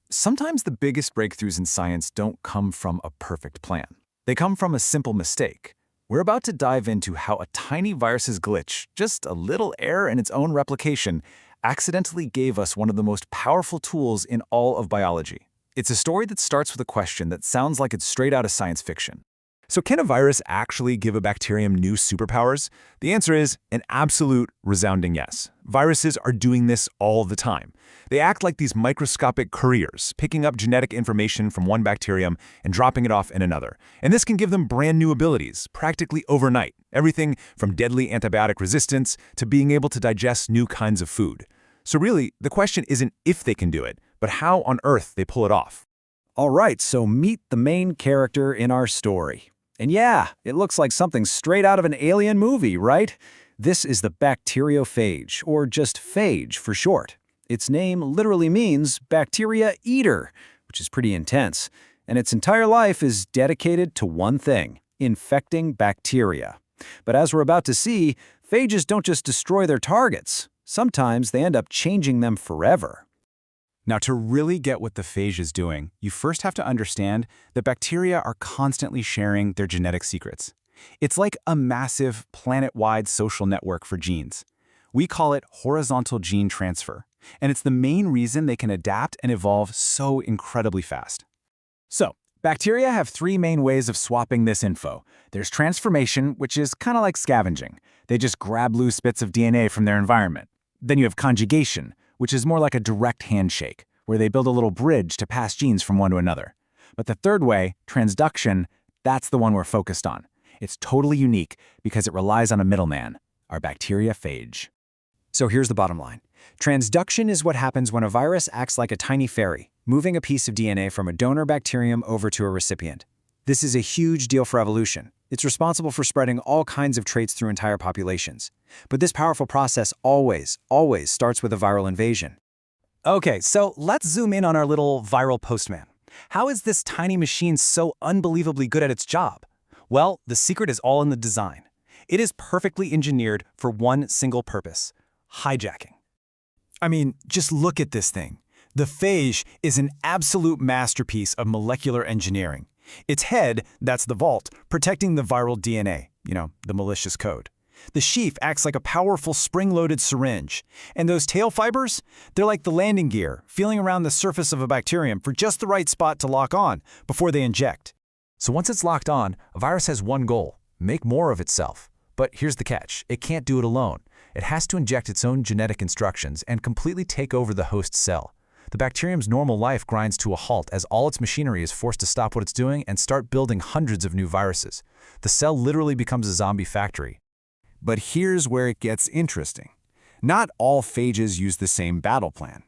Sometimes the biggest breakthroughs in science don't come from a perfect plan. They come from a simple mistake. We're about to dive into how a tiny virus's glitch, just a little error in its own replication, accidentally gave us one of the most powerful tools in all of biology. It's a story that starts with a question that sounds like it's straight out of science fiction. So can a virus actually give a bacterium new superpowers? The answer is an absolute resounding yes. Viruses are doing this all the time. They act like these microscopic couriers, picking up genetic information from one bacterium and dropping it off in another. And this can give them brand new abilities, practically overnight. Everything from deadly antibiotic resistance to being able to digest new kinds of food. So really, the question isn't if they can do it, but how on earth they pull it off. All right, so meet the main character in our story. And yeah, it looks like something straight out of an alien movie, right? This is the bacteriophage, or just phage for short. Its name literally means bacteria eater, which is pretty intense. And its entire life is dedicated to one thing, infecting bacteria. But as we're about to see, phages don't just destroy their targets. Sometimes they end up changing them forever. Now, to really get what the phage is doing, you first have to understand that bacteria are constantly sharing their genetic secrets. It's like a massive, planet-wide social network for genes. We call it horizontal gene transfer, and it's the main reason they can adapt and evolve so incredibly fast. So, bacteria have three main ways of swapping this info. There's transformation, which is kind of like scavenging. They just grab loose bits of DNA from their environment. Then you have conjugation, which is more like a direct handshake, where they build a little bridge to pass genes from one to another. But the third way, transduction, that's the one we're focused on. It's totally unique because it relies on a middleman, our bacteriophage. So here's the bottom line. Transduction is what happens when a virus acts like a tiny ferry, moving a piece of DNA from a donor bacterium over to a recipient. This is a huge deal for evolution. It's responsible for spreading all kinds of traits through entire populations. But this powerful process always starts with a viral invasion. Okay, so let's zoom in on our little viral postman. How is this tiny machine so unbelievably good at its job? Well, the secret is all in the design. It is perfectly engineered for one single purpose: hijacking. I mean, just look at this thing. The phage is an absolute masterpiece of molecular engineering. Its head, that's the vault, protecting the viral DNA, the malicious code. The sheath acts like a powerful spring-loaded syringe. And those tail fibers? They're like the landing gear, feeling around the surface of a bacterium for just the right spot to lock on before they inject. So once it's locked on, a virus has one goal: make more of itself. But here's the catch: it can't do it alone. It has to inject its own genetic instructions and completely take over the host cell. The bacterium's normal life grinds to a halt as all its machinery is forced to stop what it's doing and start building hundreds of new viruses. The cell literally becomes a zombie factory. But here's where it gets interesting. Not all phages use the same battle plan.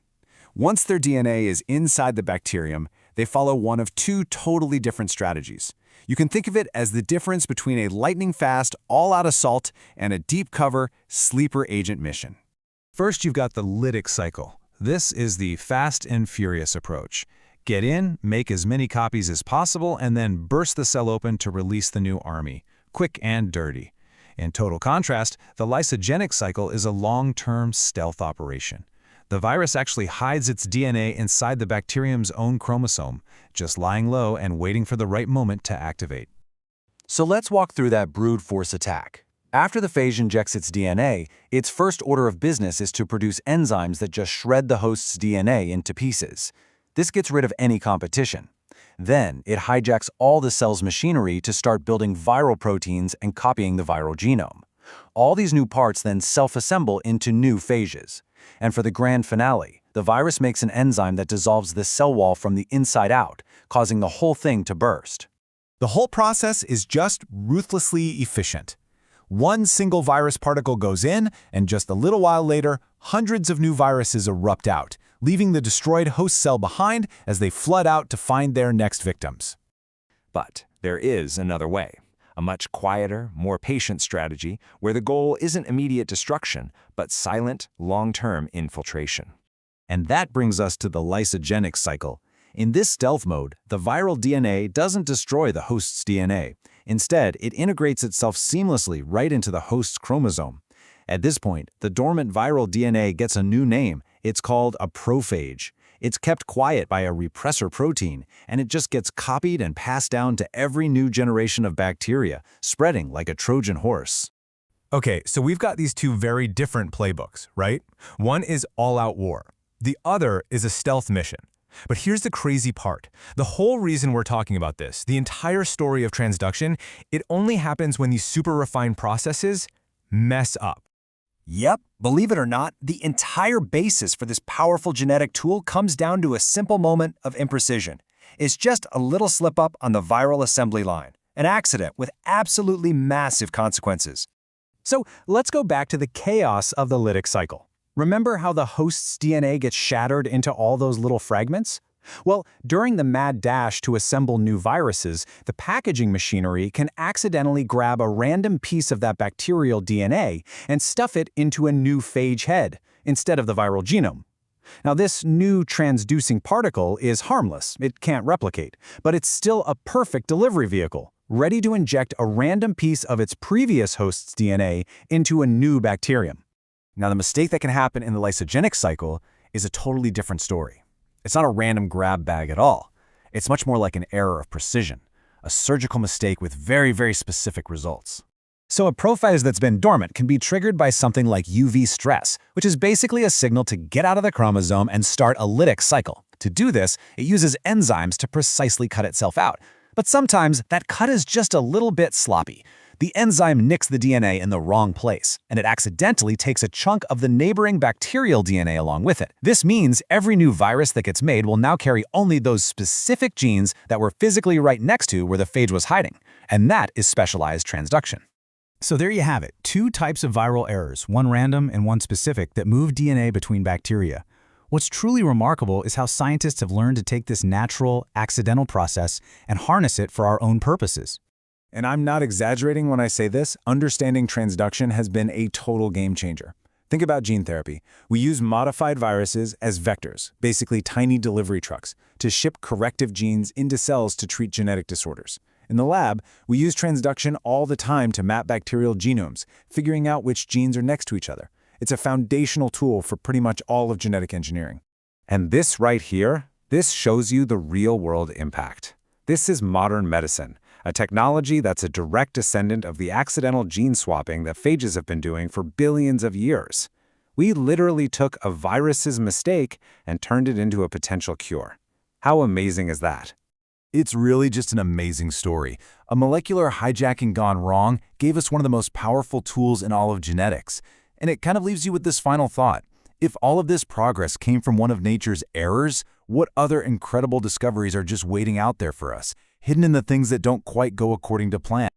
Once their DNA is inside the bacterium, they follow one of two totally different strategies. You can think of it as the difference between a lightning-fast, all-out assault and a deep-cover, sleeper agent mission. First, you've got the lytic cycle. This is the fast and furious approach. Get in, make as many copies as possible, and then burst the cell open to release the new army. Quick and dirty. In total contrast, the lysogenic cycle is a long-term stealth operation. The virus actually hides its DNA inside the bacterium's own chromosome, just lying low and waiting for the right moment to activate. So let's walk through that brute force attack. After the phage injects its DNA, its first order of business is to produce enzymes that just shred the host's DNA into pieces. This gets rid of any competition. Then, it hijacks all the cell's machinery to start building viral proteins and copying the viral genome. All these new parts then self-assemble into new phages. And for the grand finale, the virus makes an enzyme that dissolves the cell wall from the inside out, causing the whole thing to burst. The whole process is just ruthlessly efficient. One single virus particle goes in, and just a little while later, hundreds of new viruses erupt out, leaving the destroyed host cell behind as they flood out to find their next victims. But there is another way, a much quieter, more patient strategy where the goal isn't immediate destruction, but silent, long-term infiltration. And that brings us to the lysogenic cycle. In this stealth mode, the viral DNA doesn't destroy the host's DNA. Instead, it integrates itself seamlessly right into the host's chromosome. At this point, the dormant viral DNA gets a new name. It's called a prophage. It's kept quiet by a repressor protein, and it just gets copied and passed down to every new generation of bacteria, spreading like a Trojan horse. Okay, so we've got these two very different playbooks, right? One is all-out war. The other is a stealth mission. But here's the crazy part. The whole reason we're talking about this, the entire story of transduction, it only happens when these super refined processes mess up. Yep, believe it or not, the entire basis for this powerful genetic tool comes down to a simple moment of imprecision. It's just a little slip-up on the viral assembly line, an accident with absolutely massive consequences. So let's go back to the chaos of the lytic cycle. Remember how the host's DNA gets shattered into all those little fragments? Well, during the mad dash to assemble new viruses, the packaging machinery can accidentally grab a random piece of that bacterial DNA and stuff it into a new phage head, instead of the viral genome. Now, this new transducing particle is harmless, it can't replicate, but it's still a perfect delivery vehicle, ready to inject a random piece of its previous host's DNA into a new bacterium. Now, the mistake that can happen in the lysogenic cycle is a totally different story. It's not a random grab bag at all. It's much more like an error of precision, a surgical mistake with very, very specific results. So a prophase that's been dormant can be triggered by something like UV stress, which is basically a signal to get out of the chromosome and start a lytic cycle. To do this, it uses enzymes to precisely cut itself out. But sometimes that cut is just a little bit sloppy. The enzyme nicks the DNA in the wrong place, and it accidentally takes a chunk of the neighboring bacterial DNA along with it. This means every new virus that gets made will now carry only those specific genes that were physically right next to where the phage was hiding, and that is specialized transduction. So there you have it, two types of viral errors, one random and one specific, that move DNA between bacteria. What's truly remarkable is how scientists have learned to take this natural, accidental process and harness it for our own purposes. And I'm not exaggerating when I say this, understanding transduction has been a total game changer. Think about gene therapy. We use modified viruses as vectors, basically tiny delivery trucks, to ship corrective genes into cells to treat genetic disorders. In the lab, we use transduction all the time to map bacterial genomes, figuring out which genes are next to each other. It's a foundational tool for pretty much all of genetic engineering. And this right here, this shows you the real-world impact. This is modern medicine, a technology that's a direct descendant of the accidental gene swapping that phages have been doing for billions of years. We literally took a virus's mistake and turned it into a potential cure. How amazing is that? It's really just an amazing story. A molecular hijacking gone wrong gave us one of the most powerful tools in all of genetics. And it kind of leaves you with this final thought. If all of this progress came from one of nature's errors, what other incredible discoveries are just waiting out there for us, hidden in the things that don't quite go according to plan?